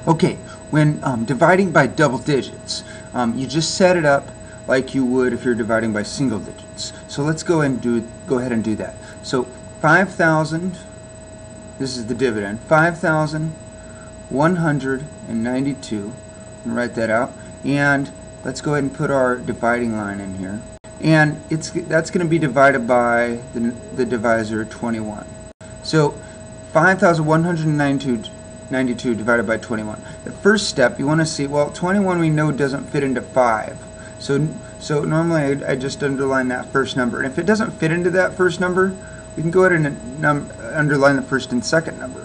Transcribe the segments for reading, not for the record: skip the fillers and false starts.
Okay, when dividing by double digits, you just set it up like you would if you're dividing by single digits. So let's go ahead and do that. So 5,000, this is the dividend, 5,192, and write that out. And let's go ahead and put our dividing line in here. And that's going to be divided by the divisor 21. So 5,192 divided by 21. The first step, you want to see, well, 21 we know doesn't fit into 5. So normally I just underline that first number. And if it doesn't fit into that first number, we can go ahead and underline the first and second number.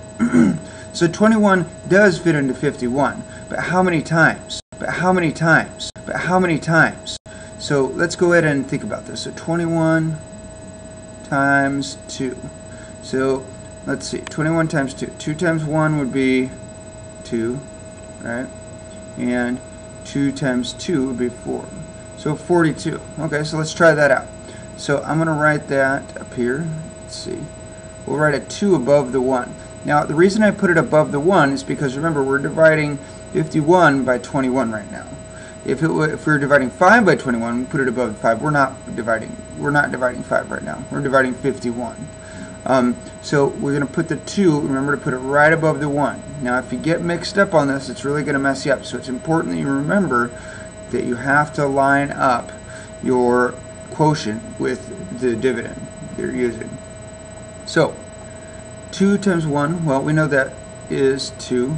So 21 does fit into 51. But how many times? But how many times? But how many times? So let's go ahead and think about this. So 21 times 2. So let's see, 21 times 2. 2 times 1 would be 2, right? And 2 times 2 would be 4. So 42. Okay, so let's try that out. So I'm going to write that up here. Let's see. We'll write a 2 above the 1. Now, the reason I put it above the 1 is because, remember, we're dividing 51 by 21 right now. If we were dividing 5 by 21, we put it above 5. We're not dividing 5 right now. We're dividing 51. So we're going to put the 2, remember to put it right above the 1. Now if you get mixed up on this, it's really going to mess you up. So it's important that you remember that you have to line up your quotient with the dividend you're using. So 2 times 1, well, we know that is 2.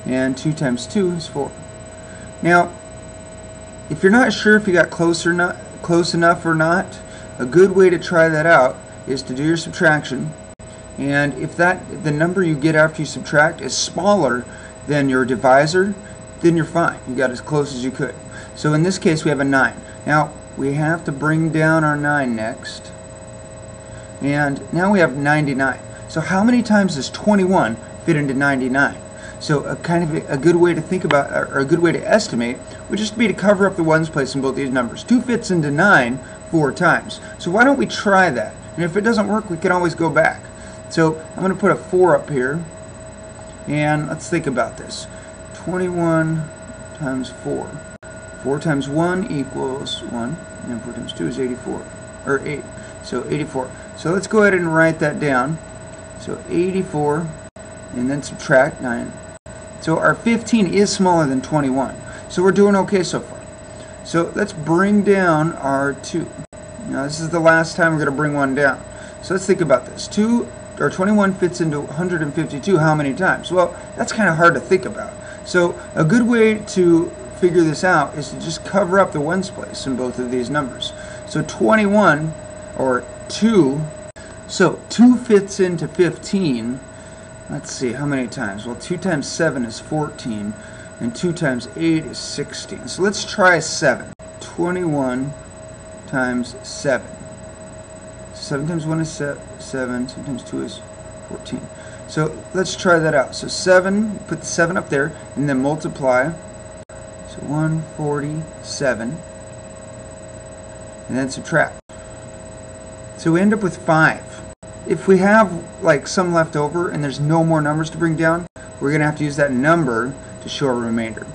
And 2 times 2 is 4. Now, if you're not sure if you got close enough or not, a good way to try that out is to do your subtraction, and if the number you get after you subtract is smaller than your divisor, then you're fine. You got as close as you could. So in this case we have a 9. Now we have to bring down our 9 next, and now we have 99. So how many times does 21 fit into 99? So a good way to think about, or a good way to estimate, would just be to cover up the ones place in both these numbers. 2 fits into 9 4 times. So why don't we try that? And if it doesn't work, we can always go back. So I'm going to put a 4 up here, and let's think about this. 21 times 4. 4 times 1 equals 1, and 4 times 2 is 84, or 8. So 84. So let's go ahead and write that down. So 84, and then subtract 9. So our 15 is smaller than 21. So we're doing okay so far. So let's bring down our 2. Now this is the last time we're going to bring one down. So let's think about this. 21 fits into 152 how many times? Well, that's kind of hard to think about. So a good way to figure this out is to just cover up the ones place in both of these numbers. So 21, or 2, so 2 fits into 15. Let's see, how many times? Well, 2 times 7 is 14, and 2 times 8 is 16. So let's try 7. 21 times 7. 7 times 1 is 7, 7 times 2 is 14. So let's try that out. So 7, put the 7 up there, and then multiply. So 147, and then subtract. So we end up with 5. If we have like some left over and there's no more numbers to bring down, we're going to have to use that number to show a remainder.